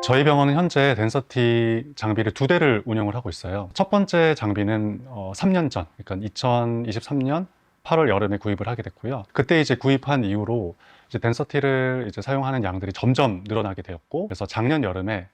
저희 병원은 현재 덴서티 장비를 2대를 운영을 하고 있어요. 첫 번째 장비는 3년 전, 그러니까 2023년 8월 여름에 구입을 하게 됐고요. 그때 이제 구입한 이후로 이제 덴서티를 이제 사용하는 양들이 점점 늘어나게 되었고, 그래서 작년 여름에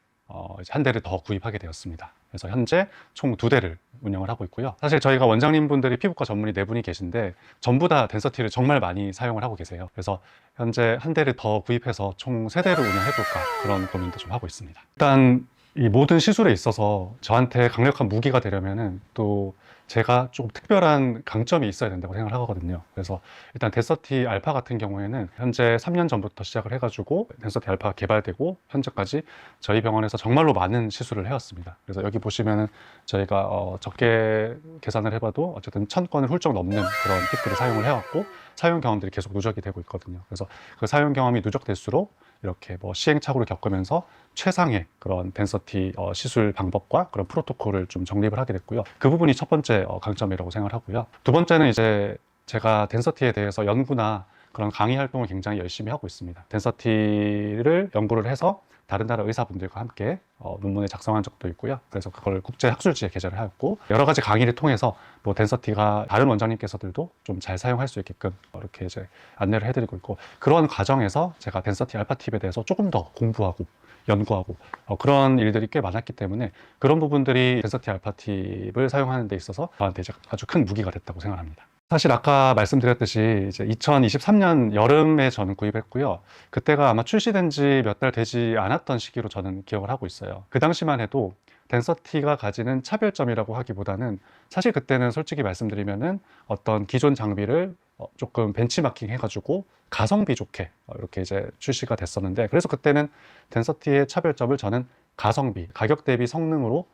이제 한 대를 더 구입하게 되었습니다. 그래서 현재 총 2대를 운영을 하고 있고요. 사실 저희가 원장님 분들이 피부과 전문의 4분이 계신데 전부 다 덴서티를 정말 많이 사용을 하고 계세요. 그래서 현재 한 대를 더 구입해서 총 3대를 운영해볼까 그런 고민도 좀 하고 있습니다. 일단 이 모든 시술에 있어서 저한테 강력한 무기가 되려면은 또 제가 좀 특별한 강점이 있어야 된다고 생각을 하거든요. 그래서 일단 덴서티 알파 같은 경우에는 현재 3년 전부터 시작을 해가지고 덴서티 알파가 개발되고 현재까지 저희 병원에서 정말로 많은 시술을 해왔습니다. 그래서 여기 보시면은 저희가 적게 계산을 해봐도 어쨌든 1000건을 훌쩍 넘는 그런 픽들을 사용을 해왔고, 사용 경험들이 계속 누적이 되고 있거든요. 그래서 그 사용 경험이 누적될수록 이렇게 뭐 시행착오를 겪으면서 최상의 그런 덴서티 시술 방법과 그런 프로토콜을 좀 정립을 하게 됐고요. 그 부분이 첫 번째 강점이라고 생각을 하고요. 두 번째는 이제 제가 덴서티에 대해서 연구나 그런 강의 활동을 굉장히 열심히 하고 있습니다. 덴서티를 연구를 해서 다른 나라 의사분들과 함께 논문을 작성한 적도 있고요. 그래서 그걸 국제 학술지에 게재를 하였고, 여러 가지 강의를 통해서 뭐 덴서티가 다른 원장님께서들도 좀 잘 사용할 수 있게끔 이렇게 이제 안내를 해드리고 있고, 그런 과정에서 제가 덴서티 알파 팁에 대해서 조금 더 공부하고 연구하고 그런 일들이 꽤 많았기 때문에 그런 부분들이 덴서티 알파 팁을 사용하는 데 있어서 저한테 이제 아주 큰 무기가 됐다고 생각합니다. 사실 아까 말씀드렸듯이 이제 2023년 여름에 저는 구입했고요. 그때가 아마 출시된 지 몇 달 되지 않았던 시기로 저는 기억을 하고 있어요. 그 당시만 해도 덴서티가 가지는 차별점이라고 하기보다는 사실 그때는 솔직히 말씀드리면은 어떤 기존 장비를 조금 벤치마킹 해가지고 가성비 좋게 이렇게 이제 출시가 됐었는데, 그래서 그때는 덴서티의 차별점을 저는 가성비, 가격 대비 성능으로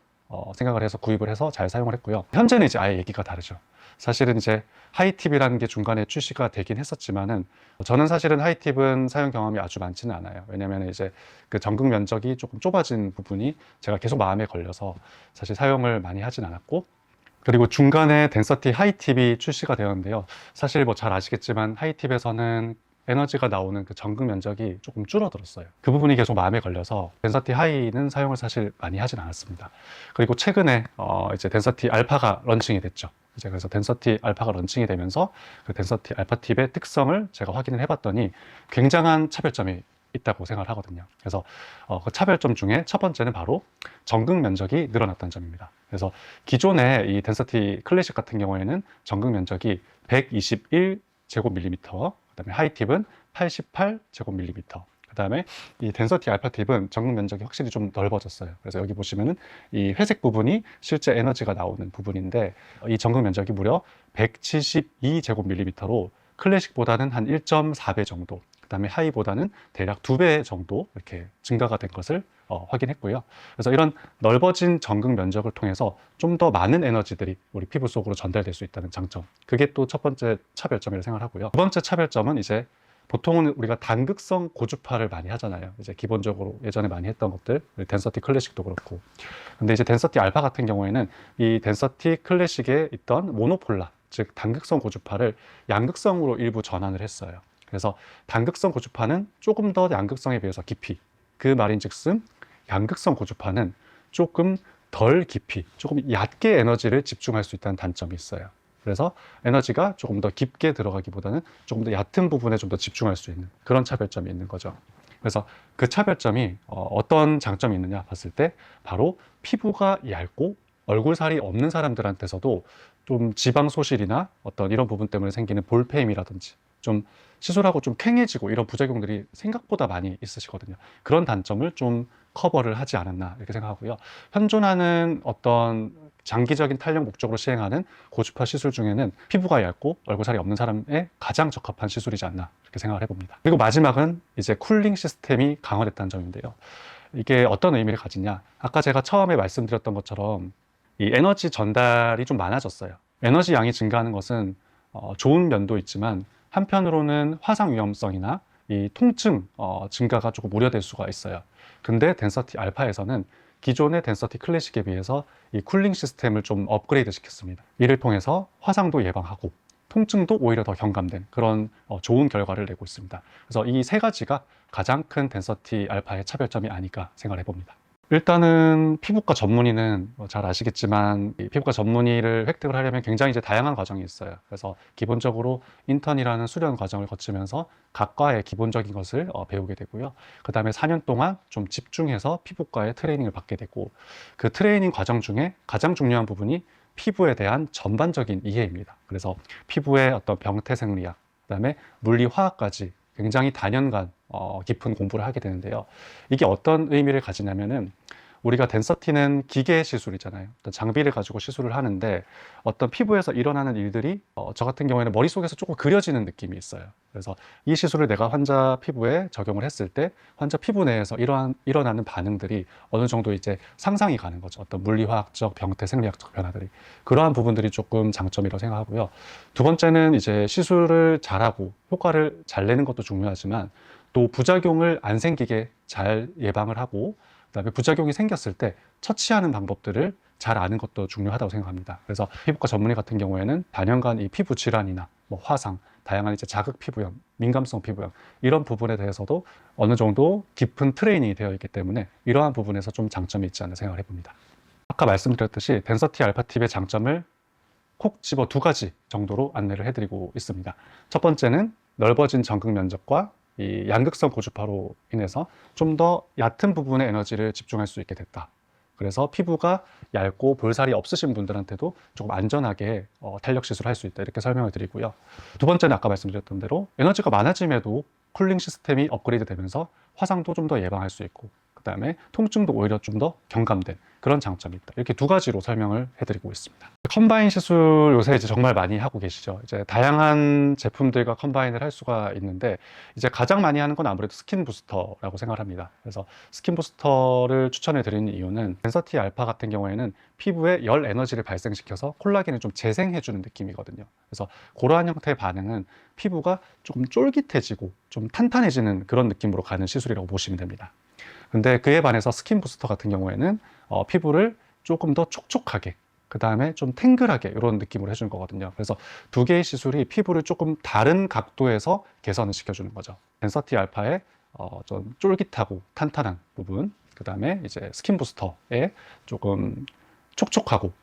생각을 해서 구입을 해서 잘 사용을 했고요. 현재는 이제 아예 얘기가 다르죠. 사실은 이제 하이팁이라는 게 중간에 출시가 되긴 했었지만은 저는 사실은 하이팁은 사용 경험이 아주 많지는 않아요. 왜냐면 이제 그 전극 면적이 조금 좁아진 부분이 제가 계속 마음에 걸려서 사실 사용을 많이 하진 않았고, 그리고 중간에 덴서티 하이팁이 출시가 되었는데요. 사실 뭐 잘 아시겠지만 하이팁에서는 에너지가 나오는 그 전극 면적이 조금 줄어들었어요. 그 부분이 계속 마음에 걸려서 덴서티 하이는 사용을 사실 많이 하진 않았습니다. 그리고 최근에 이제 덴서티 알파가 런칭이 됐죠. 이제 그래서 덴서티 알파가 런칭이 되면서 그 덴서티 알파 팁의 특성을 제가 확인을 해봤더니 굉장한 차별점이 있다고 생각을 하거든요. 그래서 그 차별점 중에 첫 번째는 바로 전극 면적이 늘어났다는 점입니다. 그래서 기존의 이 덴서티 클래식 같은 경우에는 전극 면적이 121제곱밀리미터, 그다음에 하이팁은 88제곱밀리미터, 그다음에 이 덴서티 알파 팁은 전극 면적이 확실히 좀 넓어졌어요. 그래서 여기 보시면은 이 회색 부분이 실제 에너지가 나오는 부분인데, 이 전극 면적이 무려 172제곱밀리미터로 클래식보다는 한 1.4배 정도, 그다음에 하이보다는 대략 2배 정도 이렇게 증가가 된 것을 확인했고요. 그래서 이런 넓어진 전극 면적을 통해서 좀 더 많은 에너지들이 우리 피부 속으로 전달될 수 있다는 장점, 그게 또 첫 번째 차별점이라고 생각하고요. 두 번째 차별점은 이제 보통은 우리가 단극성 고주파를 많이 하잖아요. 이제 기본적으로 예전에 많이 했던 것들, 덴서티 클래식도 그렇고. 근데 이제 덴서티 알파 같은 경우에는 이 덴서티 클래식에 있던 모노폴라, 즉 단극성 고주파를 양극성으로 일부 전환을 했어요. 그래서 단극성 고주파는 조금 더 양극성에 비해서 깊이, 그 말인즉슨 양극성 고주파는 조금 덜 깊이, 조금 얕게 에너지를 집중할 수 있다는 단점이 있어요. 그래서 에너지가 조금 더 깊게 들어가기보다는 조금 더 얕은 부분에 좀 더 집중할 수 있는 그런 차별점이 있는 거죠. 그래서 그 차별점이 어떤 장점이 있느냐 봤을 때 바로 피부가 얇고 얼굴살이 없는 사람들한테서도 좀 지방 소실이나 어떤 이런 부분 때문에 생기는 볼페임이라든지 좀 시술하고 좀 캥해지고 이런 부작용들이 생각보다 많이 있으시거든요. 그런 단점을 좀 커버를 하지 않았나 이렇게 생각하고요. 현존하는 어떤 장기적인 탄력 목적으로 시행하는 고주파 시술 중에는 피부가 얇고 얼굴살이 없는 사람에 가장 적합한 시술이지 않나 이렇게 생각을 해봅니다. 그리고 마지막은 이제 쿨링 시스템이 강화됐다는 점인데요. 이게 어떤 의미를 가지냐, 아까 제가 처음에 말씀드렸던 것처럼 이 에너지 전달이 좀 많아졌어요. 에너지 양이 증가하는 것은 좋은 면도 있지만 한편으로는 화상 위험성이나 이 통증 증가가 조금 우려될 수가 있어요. 근데 덴서티 알파에서는 기존의 덴서티 클래식에 비해서 이 쿨링 시스템을 좀 업그레이드 시켰습니다. 이를 통해서 화상도 예방하고 통증도 오히려 더 경감된 그런 좋은 결과를 내고 있습니다. 그래서 이 세 가지가 가장 큰 덴서티 알파의 차별점이 아닐까 생각을 해봅니다. 일단은 피부과 전문의는 잘 아시겠지만 이 피부과 전문의를 획득을 하려면 굉장히 이제 다양한 과정이 있어요. 그래서 기본적으로 인턴이라는 수련 과정을 거치면서 각과의 기본적인 것을 배우게 되고요. 그 다음에 4년 동안 좀 집중해서 피부과의 트레이닝을 받게 되고, 그 트레이닝 과정 중에 가장 중요한 부분이 피부에 대한 전반적인 이해입니다. 그래서 피부의 어떤 병태 생리학, 그 다음에 물리화학까지 굉장히 다년간 깊은 공부를 하게 되는데요. 이게 어떤 의미를 가지냐면은, 우리가 덴서티는 기계 시술이잖아요. 어떤 장비를 가지고 시술을 하는데 어떤 피부에서 일어나는 일들이 저 같은 경우에는 머릿속에서 조금 그려지는 느낌이 있어요. 그래서 이 시술을 내가 환자 피부에 적용을 했을 때 환자 피부 내에서 일어나는 반응들이 어느 정도 이제 상상이 가는 거죠. 어떤 물리화학적, 병태, 생리학적 변화들이. 그러한 부분들이 조금 장점이라고 생각하고요. 두 번째는 이제 시술을 잘하고 효과를 잘 내는 것도 중요하지만 또 부작용을 안 생기게 잘 예방을 하고, 그다음에 부작용이 생겼을 때 처치하는 방법들을 잘 아는 것도 중요하다고 생각합니다. 그래서 피부과 전문의 같은 경우에는 단연간 이 피부 질환이나 뭐 화상, 다양한 이제 자극 피부염, 민감성 피부염 이런 부분에 대해서도 어느 정도 깊은 트레이닝이 되어 있기 때문에 이러한 부분에서 좀 장점이 있지 않나 생각을 해봅니다. 아까 말씀드렸듯이 덴서티 알파팁의 장점을 콕 집어 두 가지 정도로 안내를 해드리고 있습니다. 첫 번째는 넓어진 전극 면적과 이 양극성 고주파로 인해서 좀 더 얕은 부분에 에너지를 집중할 수 있게 됐다. 그래서 피부가 얇고 볼살이 없으신 분들한테도 조금 안전하게 탄력 시술을 할 수 있다, 이렇게 설명을 드리고요. 두 번째는 아까 말씀드렸던 대로 에너지가 많아짐에도 쿨링 시스템이 업그레이드 되면서 화상도 좀 더 예방할 수 있고, 그 다음에 통증도 오히려 좀 더 경감된 그런 장점이 있다. 이렇게 두 가지로 설명을 해드리고 있습니다. 컴바인 시술 요새 이제 정말 많이 하고 계시죠. 이제 다양한 제품들과 컴바인을 할 수가 있는데, 이제 가장 많이 하는 건 아무래도 스킨 부스터라고 생각을 합니다. 그래서 스킨 부스터를 추천해 드리는 이유는 덴서티 알파 같은 경우에는 피부에 열 에너지를 발생시켜서 콜라겐을 좀 재생해 주는 느낌이거든요. 그래서 그러한 형태의 반응은 피부가 조금 쫄깃해지고 좀 탄탄해지는 그런 느낌으로 가는 시술이라고 보시면 됩니다. 근데 그에 반해서 스킨 부스터 같은 경우에는 피부를 조금 더 촉촉하게, 그 다음에 좀 탱글하게 이런 느낌으로 해주는 거거든요. 그래서 두 개의 시술이 피부를 조금 다른 각도에서 개선을 시켜주는 거죠. 덴서티 알파의 좀 쫄깃하고 탄탄한 부분, 그 다음에 이제 스킨 부스터의 조금 촉촉하고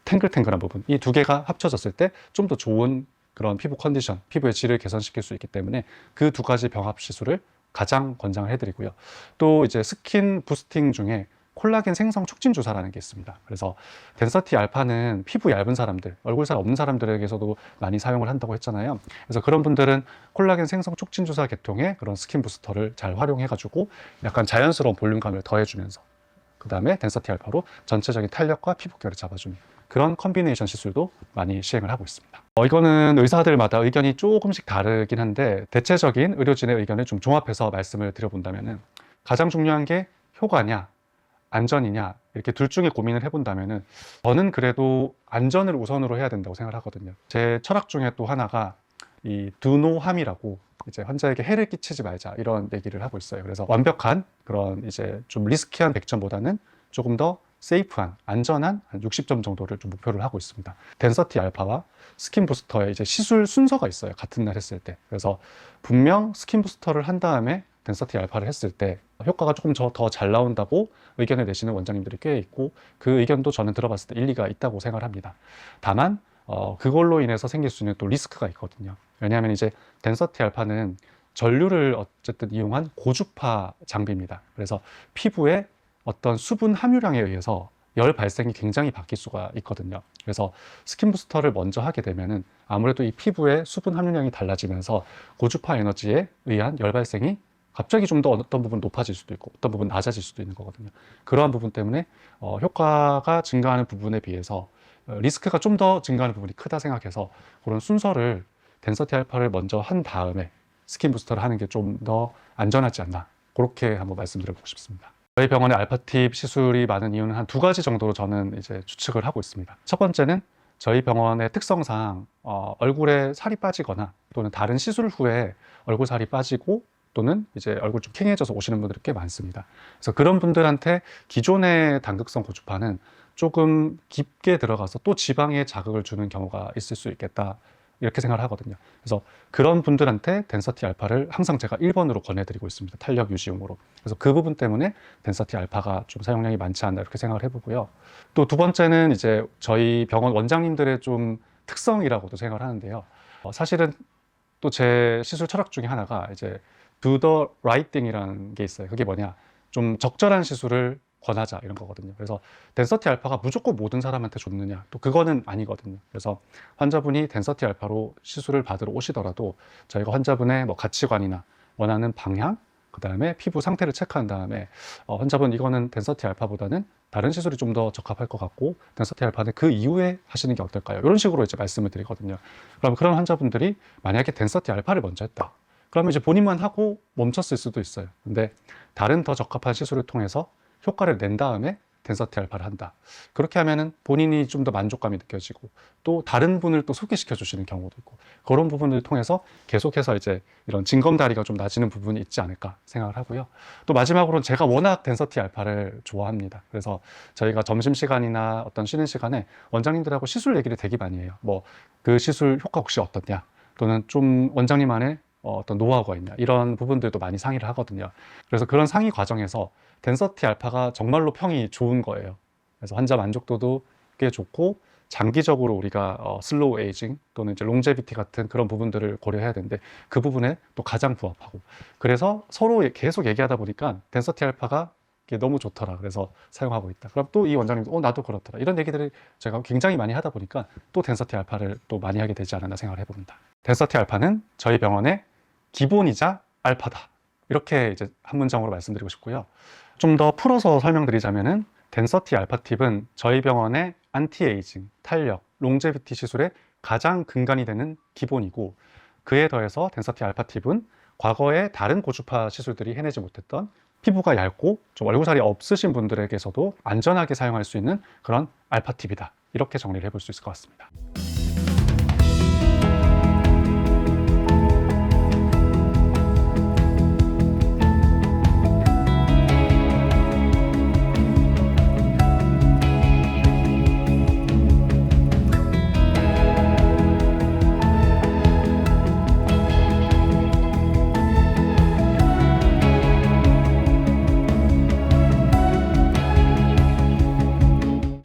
탱글탱글한 부분, 이 두 개가 합쳐졌을 때 좀 더 좋은 그런 피부 컨디션, 피부의 질을 개선시킬 수 있기 때문에 그 두 가지 병합 시술을 가장 권장을 해드리고요. 또 이제 스킨 부스팅 중에 콜라겐 생성 촉진 주사라는 게 있습니다. 그래서 덴서티 알파는 피부 얇은 사람들, 얼굴살 없는 사람들에게서도 많이 사용을 한다고 했잖아요. 그래서 그런 분들은 콜라겐 생성 촉진 주사 계통의 그런 스킨 부스터를 잘 활용해가지고 약간 자연스러운 볼륨감을 더해주면서, 그 다음에 덴서티 알파로 전체적인 탄력과 피부결을 잡아주는 그런 컨비네이션 시술도 많이 시행을 하고 있습니다. 이거는 의사들마다 의견이 조금씩 다르긴 한데, 대체적인 의료진의 의견을 좀 종합해서 말씀을 드려본다면은, 가장 중요한 게 효과냐 안전이냐, 이렇게 둘 중에 고민을 해본다면은 저는 그래도 안전을 우선으로 해야 된다고 생각을 하거든요. 제 철학 중에 또 하나가 이 두노함이라고, 이제 환자에게 해를 끼치지 말자, 이런 얘기를 하고 있어요. 그래서 완벽한 그런 이제 좀 리스키한 100점보다는 조금 더 세이프한, 안전한 한 60점 정도를 좀 목표를 하고 있습니다. 덴서티 알파와 스킨 부스터의 이제 시술 순서가 있어요. 같은 날 했을 때. 그래서 분명 스킨 부스터를 한 다음에 덴서티 알파를 했을 때 효과가 조금 더 잘 나온다고 의견을 내시는 원장님들이 꽤 있고, 그 의견도 저는 들어봤을 때 일리가 있다고 생각을 합니다. 다만 그걸로 인해서 생길 수 있는 또 리스크가 있거든요. 왜냐하면 이제 덴서티 알파는 전류를 어쨌든 이용한 고주파 장비입니다. 그래서 피부에 어떤 수분 함유량에 의해서 열 발생이 굉장히 바뀔 수가 있거든요. 그래서 스킨 부스터를 먼저 하게 되면은 아무래도 이 피부의 수분 함유량이 달라지면서 고주파 에너지에 의한 열 발생이 갑자기 좀 더 어떤 부분 높아질 수도 있고 어떤 부분 낮아질 수도 있는 거거든요. 그러한 부분 때문에 효과가 증가하는 부분에 비해서 리스크가 좀 더 증가하는 부분이 크다 생각해서 그런 순서를 덴서티 알파를 먼저 한 다음에 스킨 부스터를 하는 게 좀 더 안전하지 않나, 그렇게 한번 말씀드려보고 싶습니다. 저희 병원에 알파팁 시술이 많은 이유는 한 두 가지 정도로 저는 이제 추측을 하고 있습니다. 첫 번째는 저희 병원의 특성상 얼굴에 살이 빠지거나 또는 다른 시술 후에 얼굴 살이 빠지고 또는 이제 얼굴 좀 캥해져서 오시는 분들이 꽤 많습니다. 그래서 그런 분들한테 기존의 단극성 고주파는 조금 깊게 들어가서 또 지방에 자극을 주는 경우가 있을 수 있겠다, 이렇게 생각을 하거든요. 그래서 그런 분들한테 덴서티 알파를 항상 제가 1번으로 권해드리고 있습니다. 탄력 유지용으로. 그래서 그 부분 때문에 덴서티 알파가 좀 사용량이 많지 않나 이렇게 생각을 해보고요. 또 두 번째는 이제 저희 병원 원장님들의 좀 특성이라고도 생각을 하는데요. 사실은 또 제 시술 철학 중에 하나가 이제 do the right thing이라는 게 있어요. 그게 뭐냐? 좀 적절한 시술을 권하자 이런 거거든요. 그래서 덴서티 알파가 무조건 모든 사람한테 좋느냐? 또 그거는 아니거든요. 그래서 환자분이 덴서티 알파로 시술을 받으러 오시더라도 저희가 환자분의 뭐 가치관이나 원하는 방향, 그 다음에 피부 상태를 체크한 다음에 환자분 이거는 덴서티 알파보다는 다른 시술이 좀 더 적합할 것 같고 덴서티 알파는 그 이후에 하시는 게 어떨까요? 이런 식으로 이제 말씀을 드리거든요. 그럼 그런 환자분들이 만약에 덴서티 알파를 먼저 했다. 그러면 이제 본인만 하고 멈췄을 수도 있어요. 근데 다른 더 적합한 시술을 통해서 효과를 낸 다음에 덴서티 알파를 한다. 그렇게 하면은 본인이 좀 더 만족감이 느껴지고 또 다른 분을 또 소개시켜 주시는 경우도 있고 그런 부분을 통해서 계속해서 이제 이런 징검다리가 좀 낮아지는 부분이 있지 않을까 생각을 하고요. 또 마지막으로는 제가 워낙 덴서티 알파를 좋아합니다. 그래서 저희가 점심시간이나 어떤 쉬는 시간에 원장님들하고 시술 얘기를 되게 많이 해요. 뭐 그 시술 효과 혹시 어떻냐 또는 좀 원장님만의 어떤 노하우가 있냐 이런 부분들도 많이 상의를 하거든요. 그래서 그런 상의 과정에서 덴서티 알파가 정말로 평이 좋은 거예요. 그래서 환자 만족도도 꽤 좋고 장기적으로 우리가 슬로우 에이징 또는 이제 롱제비티 같은 그런 부분들을 고려해야 되는데 그 부분에 또 가장 부합하고 그래서 서로 계속 얘기하다 보니까 덴서티 알파가 너무 좋더라. 그래서 사용하고 있다. 그럼 또 이 원장님도 나도 그렇더라. 이런 얘기들을 제가 굉장히 많이 하다 보니까 또 덴서티 알파를 또 많이 하게 되지 않았나 생각을 해봅니다. 덴서티 알파는 저희 병원의 기본이자 알파다. 이렇게 이제 한 문장으로 말씀드리고 싶고요. 좀 더 풀어서 설명드리자면은 덴서티 알파 팁은 저희 병원의 안티에이징, 탄력, 롱제비티 시술의 가장 근간이 되는 기본이고 그에 더해서 덴서티 알파 팁은 과거에 다른 고주파 시술들이 해내지 못했던 피부가 얇고 좀 얼굴살이 없으신 분들에게서도 안전하게 사용할 수 있는 그런 알파 팁이다. 이렇게 정리를 해볼 수 있을 것 같습니다.